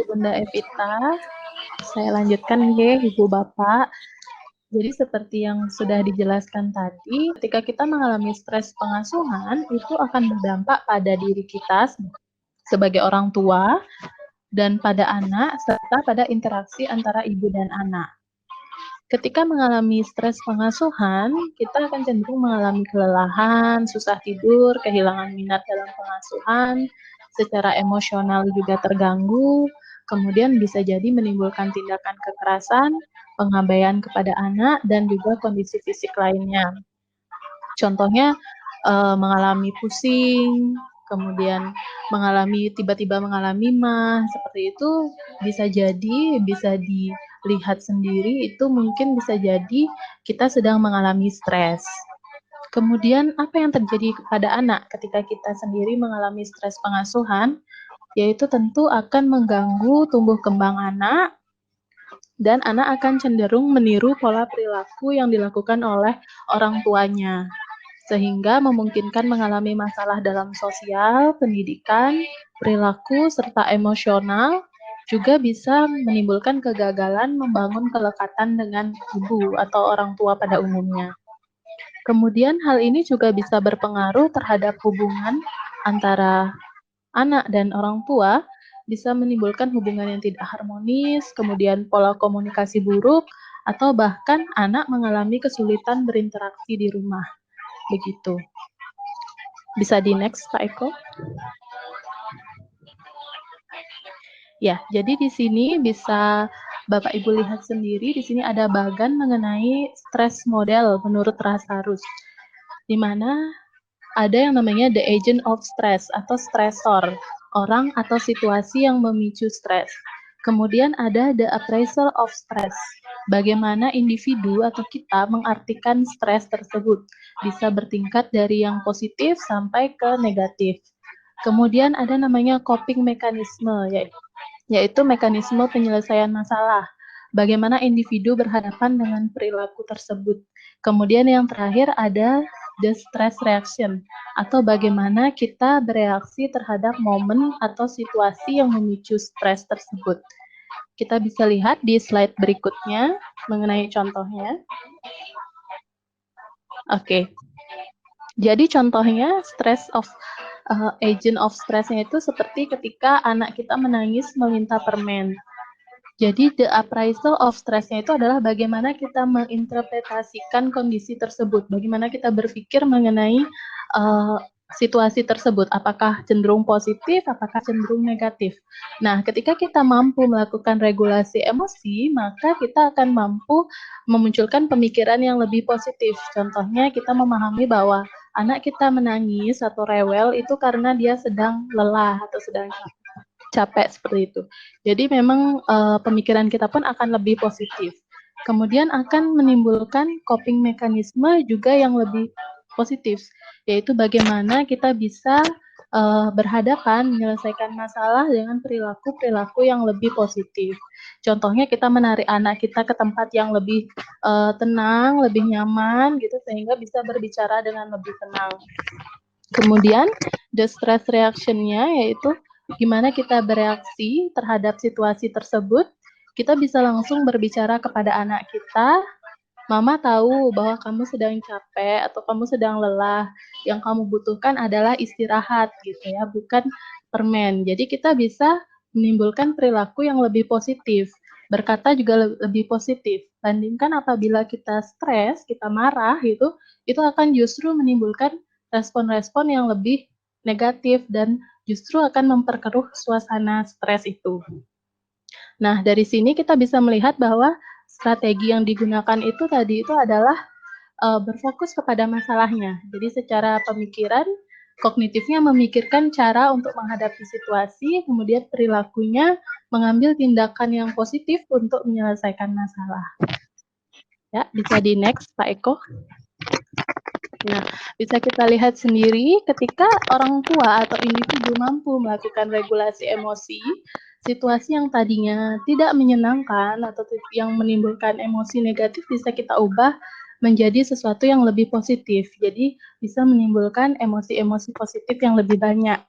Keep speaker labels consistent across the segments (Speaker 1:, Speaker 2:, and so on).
Speaker 1: Bunda Evita. Saya lanjutkan ya, Ibu Bapak. Jadi seperti yang sudah dijelaskan tadi, ketika kita mengalami stres pengasuhan, itu akan berdampak pada diri kita sebagai orang tua dan pada anak, serta pada interaksi antara ibu dan anak. Ketika mengalami stres pengasuhan, kita akan cenderung mengalami kelelahan, susah tidur, kehilangan minat dalam pengasuhan, secara emosional juga terganggu, kemudian bisa jadi menimbulkan tindakan kekerasan, pengabaian kepada anak, dan juga kondisi fisik lainnya. Contohnya, mengalami pusing, kemudian tiba-tiba mengalami mah, seperti itu bisa dilihat sendiri, itu mungkin bisa jadi kita sedang mengalami stres. Kemudian apa yang terjadi kepada anak ketika kita sendiri mengalami stres pengasuhan, yaitu tentu akan mengganggu tumbuh kembang anak, dan anak akan cenderung meniru pola perilaku yang dilakukan oleh orang tuanya, sehingga memungkinkan mengalami masalah dalam sosial, pendidikan, perilaku, serta emosional, juga bisa menimbulkan kegagalan membangun kelekatan dengan ibu atau orang tua pada umumnya. Kemudian hal ini juga bisa berpengaruh terhadap hubungan antara anak dan orang tua, bisa menimbulkan hubungan yang tidak harmonis, kemudian pola komunikasi buruk, atau bahkan anak mengalami kesulitan berinteraksi di rumah. Begitu. Bisa di next, Pak Eko. Ya, jadi di sini bisa Bapak Ibu lihat sendiri, di sini ada bagan mengenai stress model menurut Lazarus, di mana ada yang namanya the agent of stress atau stressor, orang atau situasi yang memicu stres. Kemudian ada the appraisal of stress, bagaimana individu atau kita mengartikan stres tersebut, bisa bertingkat dari yang positif sampai ke negatif. Kemudian ada namanya coping mechanism, yaitu mekanisme penyelesaian masalah, bagaimana individu berhadapan dengan perilaku tersebut. Kemudian yang terakhir ada the stress reaction, atau bagaimana kita bereaksi terhadap momen atau situasi yang memicu stres tersebut. Kita bisa lihat di slide berikutnya mengenai contohnya. Oke. Jadi contohnya agent of stress-nya itu seperti ketika anak kita menangis meminta permen. Jadi the appraisal of stress-nya itu adalah bagaimana kita menginterpretasikan kondisi tersebut, bagaimana kita berpikir mengenai situasi tersebut, apakah cenderung positif, apakah cenderung negatif. Nah, ketika kita mampu melakukan regulasi emosi, maka kita akan mampu memunculkan pemikiran yang lebih positif. Contohnya, kita memahami bahwa anak kita menangis atau rewel itu karena dia sedang lelah atau sedang capek seperti itu. Jadi memang pemikiran kita pun akan lebih positif. Kemudian akan menimbulkan coping mekanisme juga yang lebih positif, yaitu bagaimana kita bisa berhadapan menyelesaikan masalah dengan perilaku-perilaku yang lebih positif. Contohnya kita menarik anak kita ke tempat yang lebih tenang, lebih nyaman gitu, sehingga bisa berbicara dengan lebih tenang. Kemudian the stress reaction-nya yaitu gimana kita bereaksi terhadap situasi tersebut. Kita bisa langsung berbicara kepada anak kita, Mama tahu bahwa kamu sedang capek atau kamu sedang lelah. Yang kamu butuhkan adalah istirahat gitu ya, bukan permen. Jadi kita bisa menimbulkan perilaku yang lebih positif. Berkata juga lebih positif. Bandingkan apabila kita stres, kita marah gitu, itu akan justru menimbulkan respon-respon yang lebih negatif dan justru akan memperkeruh suasana stres itu. Nah, dari sini kita bisa melihat bahwa strategi yang digunakan itu tadi itu adalah berfokus kepada masalahnya. Jadi secara pemikiran, kognitifnya memikirkan cara untuk menghadapi situasi, kemudian perilakunya mengambil tindakan yang positif untuk menyelesaikan masalah. Ya, bisa di next, Pak Eko. Nah, bisa kita lihat sendiri ketika orang tua atau individu mampu melakukan regulasi emosi, situasi yang tadinya tidak menyenangkan atau yang menimbulkan emosi negatif bisa kita ubah menjadi sesuatu yang lebih positif. Jadi bisa menimbulkan emosi-emosi positif yang lebih banyak.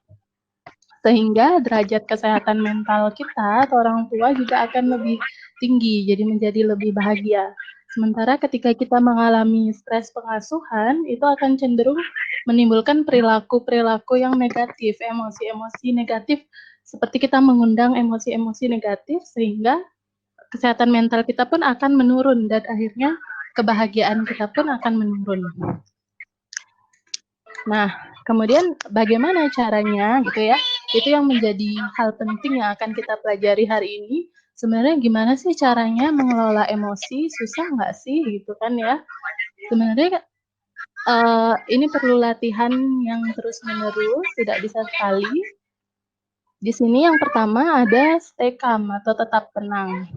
Speaker 1: sehingga derajat kesehatan mental kita atau orang tua juga akan lebih tinggi, jadi menjadi lebih bahagia. Sementara ketika kita mengalami stres pengasuhan, itu akan cenderung menimbulkan perilaku-perilaku yang negatif, emosi-emosi negatif, seperti kita mengundang emosi-emosi negatif, sehingga kesehatan mental kita pun akan menurun, dan akhirnya kebahagiaan kita pun akan menurun. Nah, kemudian bagaimana caranya gitu ya, itu yang menjadi hal penting yang akan kita pelajari hari ini. Sebenarnya gimana sih caranya mengelola emosi, susah nggak sih gitu kan ya. Sebenarnya ini perlu latihan yang terus-menerus, tidak bisa sekali. Di sini yang pertama ada stay calm atau tetap tenang.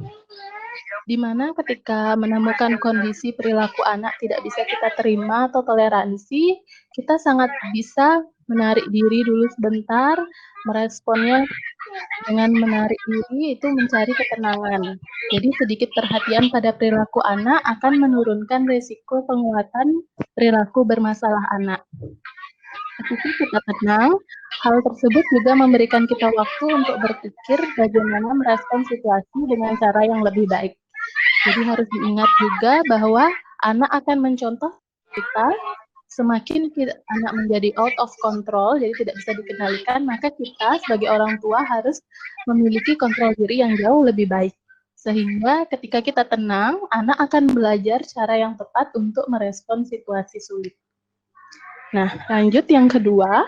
Speaker 1: Di mana ketika menemukan kondisi perilaku anak tidak bisa kita terima atau toleransi, kita sangat bisa menarik diri dulu sebentar, meresponnya dengan menarik diri itu mencari ketenangan. Jadi sedikit perhatian pada perilaku anak akan menurunkan risiko penguatan perilaku bermasalah anak. Ketika kita tenang, hal tersebut juga memberikan kita waktu untuk berpikir bagaimana merespon situasi dengan cara yang lebih baik. Jadi harus diingat juga bahwa anak akan mencontoh kita, semakin anak menjadi out of control, jadi tidak bisa dikendalikan, maka kita sebagai orang tua harus memiliki kontrol diri yang jauh lebih baik. Sehingga ketika kita tenang, anak akan belajar cara yang tepat untuk merespon situasi sulit. Nah, lanjut yang kedua.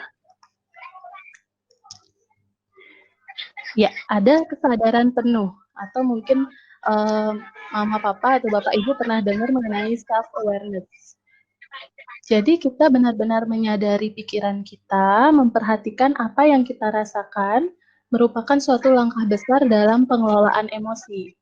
Speaker 1: Ya, ada kesadaran penuh, atau mungkin mama, papa, atau bapak, ibu pernah dengar mengenai self-awareness. Jadi kita benar-benar menyadari pikiran kita, memperhatikan apa yang kita rasakan, merupakan suatu langkah besar dalam pengelolaan emosi.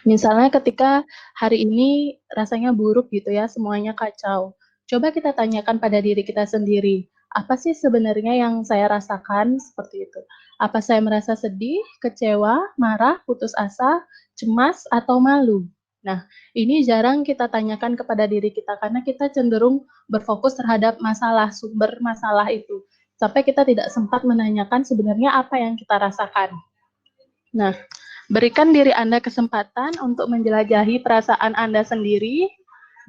Speaker 1: Misalnya ketika hari ini rasanya buruk gitu ya, semuanya kacau. Coba kita tanyakan pada diri kita sendiri, apa sih sebenarnya yang saya rasakan seperti itu? Apa saya merasa sedih, kecewa, marah, putus asa, cemas, atau malu? Nah, ini jarang kita tanyakan kepada diri kita karena kita cenderung berfokus terhadap masalah, sumber masalah itu. Sampai kita tidak sempat menanyakan sebenarnya apa yang kita rasakan. Nah, berikan diri Anda kesempatan untuk menjelajahi perasaan Anda sendiri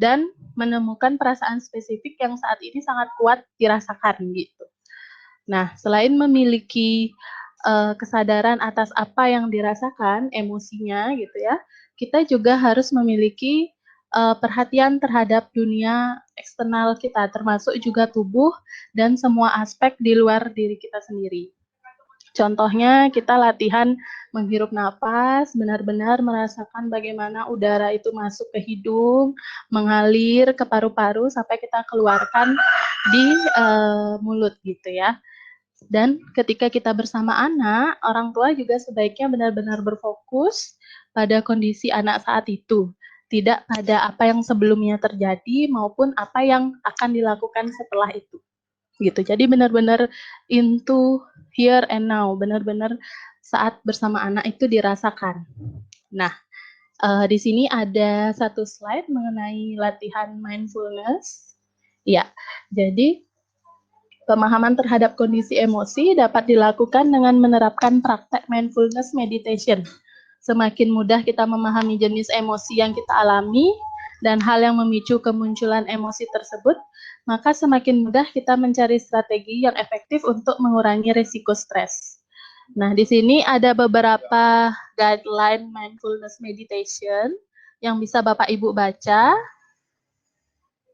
Speaker 1: dan menemukan perasaan spesifik yang saat ini sangat kuat dirasakan gitu. Nah, selain memiliki kesadaran atas apa yang dirasakan, emosinya gitu ya, kita juga harus memiliki perhatian terhadap dunia eksternal kita, termasuk juga tubuh dan semua aspek di luar diri kita sendiri. Contohnya kita latihan menghirup napas, benar-benar merasakan bagaimana udara itu masuk ke hidung, mengalir ke paru-paru sampai kita keluarkan di mulut gitu ya. Dan ketika kita bersama anak, orang tua juga sebaiknya benar-benar berfokus pada kondisi anak saat itu, tidak pada apa yang sebelumnya terjadi maupun apa yang akan dilakukan setelah itu. Gitu. Jadi benar-benar into here and now, benar-benar saat bersama anak itu dirasakan. Nah, di sini ada satu slide mengenai latihan mindfulness. Ya, jadi pemahaman terhadap kondisi emosi dapat dilakukan dengan menerapkan praktek mindfulness meditation. Semakin mudah kita memahami jenis emosi yang kita alami dan hal yang memicu kemunculan emosi tersebut, maka semakin mudah kita mencari strategi yang efektif untuk mengurangi risiko stres. Nah, di sini ada beberapa guideline mindfulness meditation yang bisa Bapak Ibu baca.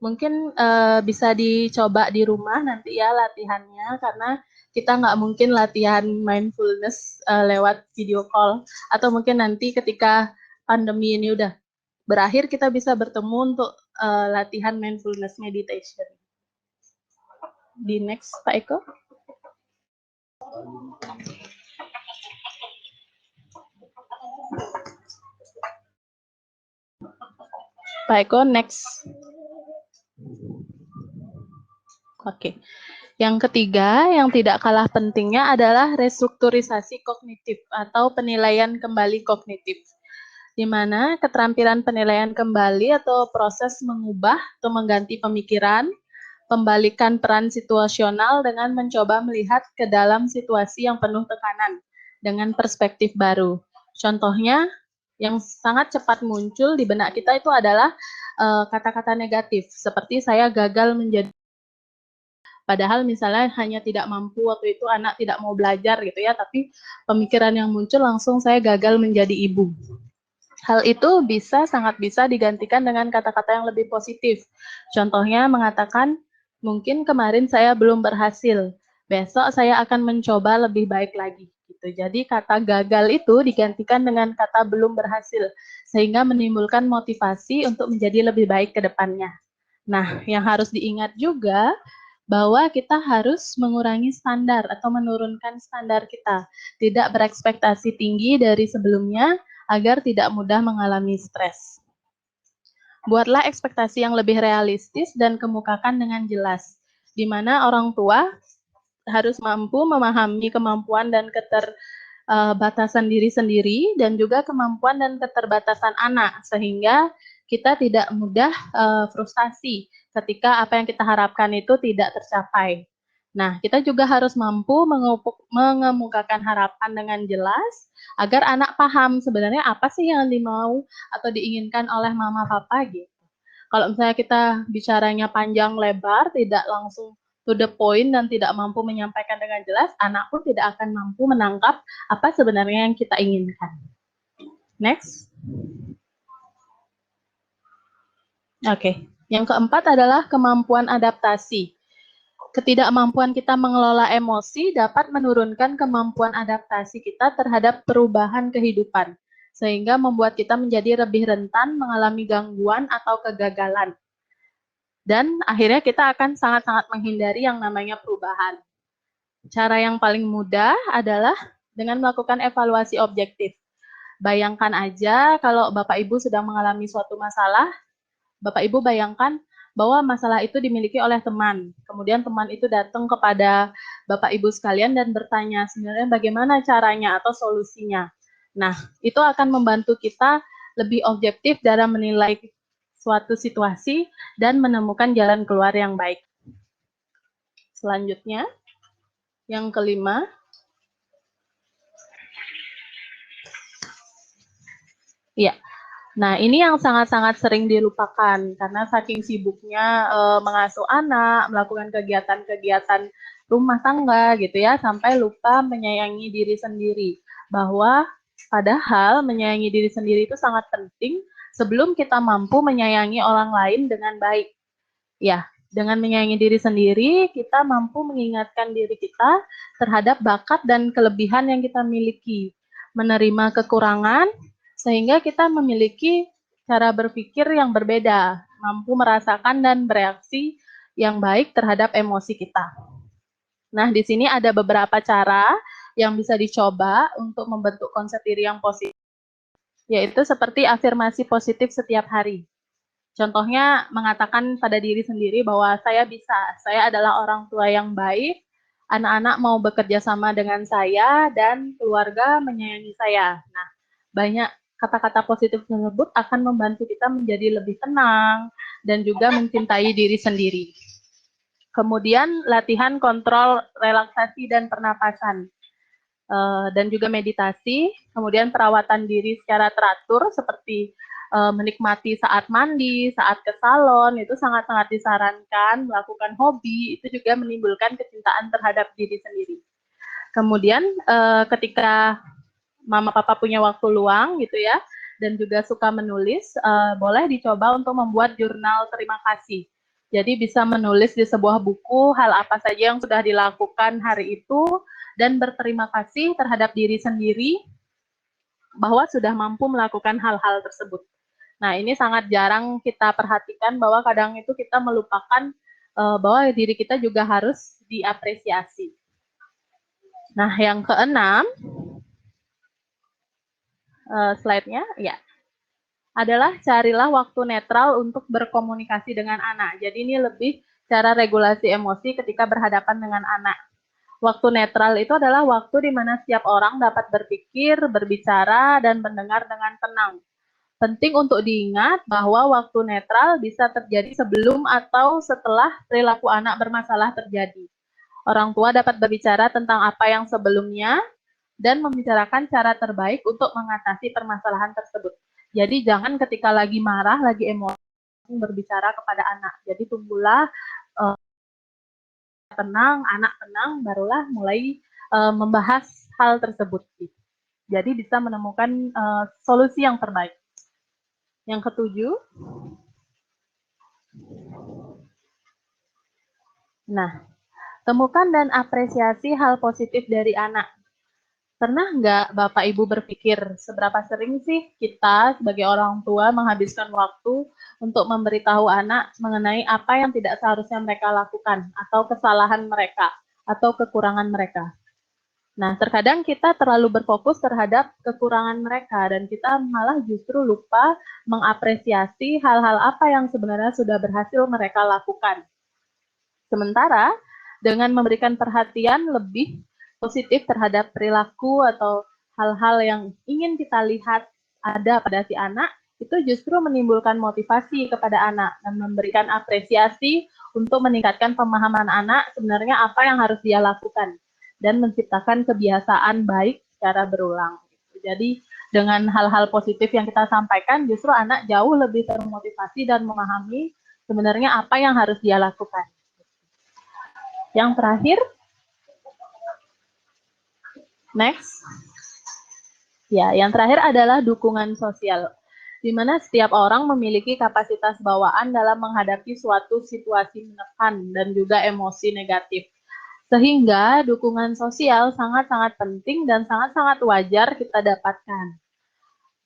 Speaker 1: Mungkin bisa dicoba di rumah nanti ya latihannya, karena kita nggak mungkin latihan mindfulness lewat video call, atau mungkin nanti ketika pandemi ini udah berakhir kita bisa bertemu untuk latihan mindfulness meditation. Di next, Pak Eko. Pak Eko, next. Oke. Yang ketiga, yang tidak kalah pentingnya adalah restrukturisasi kognitif atau penilaian kembali kognitif, di mana keterampilan penilaian kembali atau proses mengubah atau mengganti pemikiran Pembalikan peran situasional dengan mencoba melihat ke dalam situasi yang penuh tekanan dengan perspektif baru. Contohnya yang sangat cepat muncul di benak kita itu adalah kata-kata negatif, seperti saya gagal menjadi, padahal misalnya hanya tidak mampu waktu itu anak tidak mau belajar gitu ya, tapi pemikiran yang muncul langsung saya gagal menjadi ibu. Hal itu sangat bisa digantikan dengan kata-kata yang lebih positif. Contohnya mengatakan, mungkin kemarin saya belum berhasil, besok saya akan mencoba lebih baik lagi. Gitu. Jadi kata gagal itu digantikan dengan kata belum berhasil, sehingga menimbulkan motivasi untuk menjadi lebih baik ke depannya. Nah, yang harus diingat juga bahwa kita harus mengurangi standar atau menurunkan standar kita. Tidak berekspektasi tinggi dari sebelumnya agar tidak mudah mengalami stres. Buatlah ekspektasi yang lebih realistis dan kemukakan dengan jelas, di mana orang tua harus mampu memahami kemampuan dan keterbatasan diri sendiri dan juga kemampuan dan keterbatasan anak, sehingga kita tidak mudah frustasi ketika apa yang kita harapkan itu tidak tercapai. Nah, kita juga harus mampu mengemukakan harapan dengan jelas agar anak paham sebenarnya apa sih yang dimau atau diinginkan oleh mama papa gitu. Kalau misalnya kita bicaranya panjang lebar, tidak langsung to the point dan tidak mampu menyampaikan dengan jelas, anak pun tidak akan mampu menangkap apa sebenarnya yang kita inginkan. Next. Oke. Yang keempat adalah kemampuan adaptasi. Ketidakmampuan kita mengelola emosi dapat menurunkan kemampuan adaptasi kita terhadap perubahan kehidupan, sehingga membuat kita menjadi lebih rentan mengalami gangguan atau kegagalan. Dan akhirnya kita akan sangat-sangat menghindari yang namanya perubahan. Cara yang paling mudah adalah dengan melakukan evaluasi objektif. Bayangkan aja kalau Bapak Ibu sedang mengalami suatu masalah, Bapak Ibu bayangkan bahwa masalah itu dimiliki oleh teman. Kemudian teman itu datang kepada Bapak Ibu sekalian dan bertanya sebenarnya bagaimana caranya atau solusinya. Nah, itu akan membantu kita lebih objektif dalam menilai suatu situasi dan menemukan jalan keluar yang baik. Selanjutnya, yang kelima, ya. Nah, ini yang sangat-sangat sering dilupakan karena saking sibuknya mengasuh anak, melakukan kegiatan-kegiatan rumah tangga gitu ya, sampai lupa menyayangi diri sendiri. Bahwa padahal menyayangi diri sendiri itu sangat penting sebelum kita mampu menyayangi orang lain dengan baik. Ya, dengan menyayangi diri sendiri, kita mampu mengingatkan diri kita terhadap bakat dan kelebihan yang kita miliki, menerima kekurangan, sehingga kita memiliki cara berpikir yang berbeda, mampu merasakan dan bereaksi yang baik terhadap emosi kita. Nah, di sini ada beberapa cara yang bisa dicoba untuk membentuk konsep diri yang positif, yaitu seperti afirmasi positif setiap hari. Contohnya mengatakan pada diri sendiri bahwa saya bisa, saya adalah orang tua yang baik, anak-anak mau bekerja sama dengan saya, dan keluarga menyayangi saya. Nah, banyak kata-kata positif tersebut akan membantu kita menjadi lebih tenang dan juga mencintai diri sendiri. Kemudian latihan kontrol relaksasi dan pernapasan. Dan juga meditasi, kemudian perawatan diri secara teratur seperti menikmati saat mandi, saat ke salon, itu sangat-sangat disarankan, melakukan hobi, itu juga menimbulkan kecintaan terhadap diri sendiri. Kemudian ketika mama papa punya waktu luang gitu ya, dan juga suka menulis, boleh dicoba untuk membuat jurnal terima kasih. Jadi bisa menulis di sebuah buku hal apa saja yang sudah dilakukan hari itu, dan berterima kasih terhadap diri sendiri bahwa sudah mampu melakukan hal-hal tersebut. Nah, ini sangat jarang kita perhatikan bahwa kadang itu kita melupakan bahwa diri kita juga harus diapresiasi. Nah, yang keenam, slide-nya, ya, adalah carilah waktu netral untuk berkomunikasi dengan anak. Jadi ini lebih cara regulasi emosi ketika berhadapan dengan anak. Waktu netral itu adalah waktu di mana setiap orang dapat berpikir, berbicara, dan mendengar dengan tenang. Penting untuk diingat bahwa waktu netral bisa terjadi sebelum atau setelah perilaku anak bermasalah terjadi. Orang tua dapat berbicara tentang apa yang sebelumnya dan membicarakan cara terbaik untuk mengatasi permasalahan tersebut. Jadi jangan ketika lagi marah, lagi emosi berbicara kepada anak. Jadi tunggulah tenang, anak tenang, barulah mulai membahas hal tersebut. Jadi bisa menemukan solusi yang terbaik. Yang ketujuh, nah, temukan dan apresiasi hal positif dari anak. Pernah nggak Bapak Ibu berpikir seberapa sering sih kita sebagai orang tua menghabiskan waktu untuk memberitahu anak mengenai apa yang tidak seharusnya mereka lakukan, atau kesalahan mereka, atau kekurangan mereka? Nah, terkadang kita terlalu berfokus terhadap kekurangan mereka dan kita malah justru lupa mengapresiasi hal-hal apa yang sebenarnya sudah berhasil mereka lakukan. Sementara dengan memberikan perhatian lebih positif terhadap perilaku atau hal-hal yang ingin kita lihat ada pada si anak, itu justru menimbulkan motivasi kepada anak dan memberikan apresiasi untuk meningkatkan pemahaman anak sebenarnya apa yang harus dia lakukan dan menciptakan kebiasaan baik secara berulang. Jadi dengan hal-hal positif yang kita sampaikan, justru anak jauh lebih termotivasi dan memahami sebenarnya apa yang harus dia lakukan. Yang terakhir, next. Ya, yang terakhir adalah dukungan sosial, di mana setiap orang memiliki kapasitas bawaan dalam menghadapi suatu situasi menekan dan juga emosi negatif. Sehingga dukungan sosial sangat-sangat penting dan sangat-sangat wajar kita dapatkan.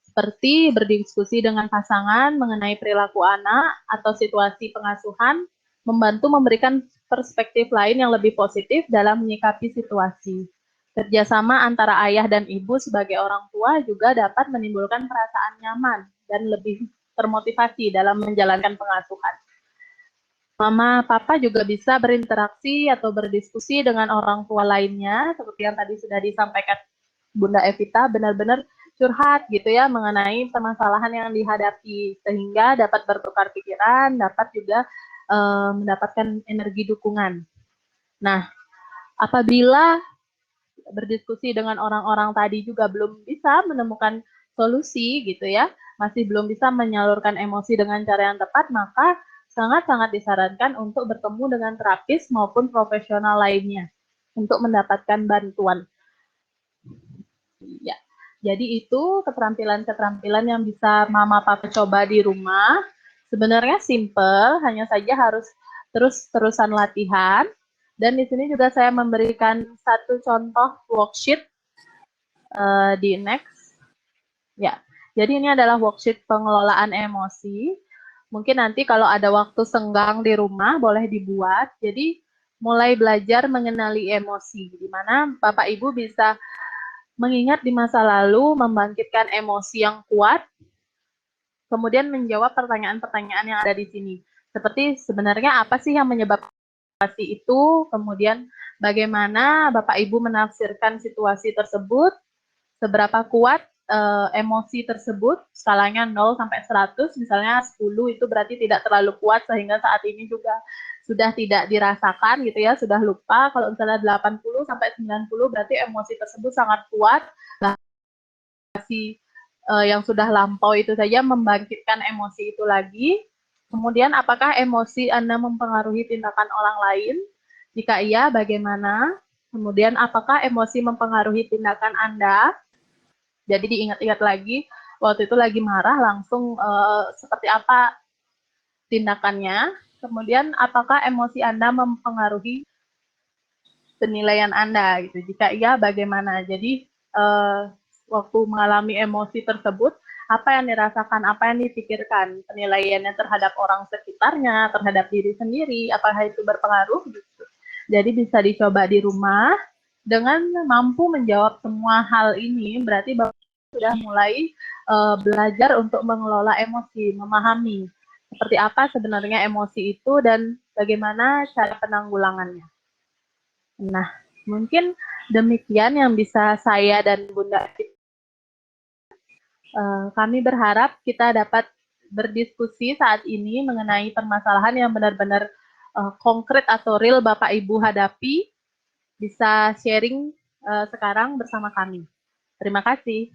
Speaker 1: Seperti berdiskusi dengan pasangan mengenai perilaku anak atau situasi pengasuhan, membantu memberikan perspektif lain yang lebih positif dalam menyikapi situasi. Kerjasama antara ayah dan ibu sebagai orang tua juga dapat menimbulkan perasaan nyaman dan lebih termotivasi dalam menjalankan pengasuhan. Mama, papa juga bisa berinteraksi atau berdiskusi dengan orang tua lainnya, seperti yang tadi sudah disampaikan Bunda Evita, benar-benar curhat gitu ya mengenai permasalahan yang dihadapi, sehingga dapat bertukar pikiran, dapat juga mendapatkan energi dukungan. Nah, apabila berdiskusi dengan orang-orang tadi juga belum bisa menemukan solusi gitu ya, masih belum bisa menyalurkan emosi dengan cara yang tepat, maka sangat-sangat disarankan untuk bertemu dengan terapis maupun profesional lainnya untuk mendapatkan bantuan. Ya, jadi itu keterampilan-keterampilan yang bisa Mama Papa coba di rumah. Sebenarnya simple, hanya saja harus terus-terusan latihan. Dan di sini juga saya memberikan satu contoh worksheet di next. Ya, jadi ini adalah worksheet pengelolaan emosi. Mungkin nanti kalau ada waktu senggang di rumah boleh dibuat. Jadi mulai belajar mengenali emosi, di mana Bapak Ibu bisa mengingat di masa lalu, membangkitkan emosi yang kuat, kemudian menjawab pertanyaan-pertanyaan yang ada di sini. Seperti sebenarnya apa sih yang menyebabkan situasi itu, kemudian bagaimana Bapak Ibu menafsirkan situasi tersebut, seberapa kuat emosi tersebut, skalanya 0 sampai 100, misalnya 10 itu berarti tidak terlalu kuat sehingga saat ini juga sudah tidak dirasakan gitu ya, sudah lupa. Kalau misalnya 80 sampai 90 berarti emosi tersebut sangat kuat. Yang sudah lampau itu saja membangkitkan emosi itu lagi. Kemudian apakah emosi Anda mempengaruhi tindakan orang lain? Jika iya, bagaimana? Kemudian apakah emosi mempengaruhi tindakan Anda? Jadi diingat-ingat lagi, waktu itu lagi marah langsung seperti apa tindakannya. Kemudian apakah emosi Anda mempengaruhi penilaian Anda gitu. Jika iya, bagaimana? Jadi waktu mengalami emosi tersebut, apa yang dirasakan, apa yang dipikirkan, penilaiannya terhadap orang sekitarnya, terhadap diri sendiri, apakah itu berpengaruh gitu. Jadi bisa dicoba di rumah. Dengan mampu menjawab semua hal ini, berarti Bapak sudah mulai belajar untuk mengelola emosi, memahami seperti apa sebenarnya emosi itu dan bagaimana cara penanggulangannya. Nah, mungkin demikian yang bisa saya dan Bunda Kami berharap kita dapat berdiskusi saat ini mengenai permasalahan yang benar-benar konkret atau real Bapak Ibu hadapi, bisa sharing sekarang bersama kami. Terima kasih.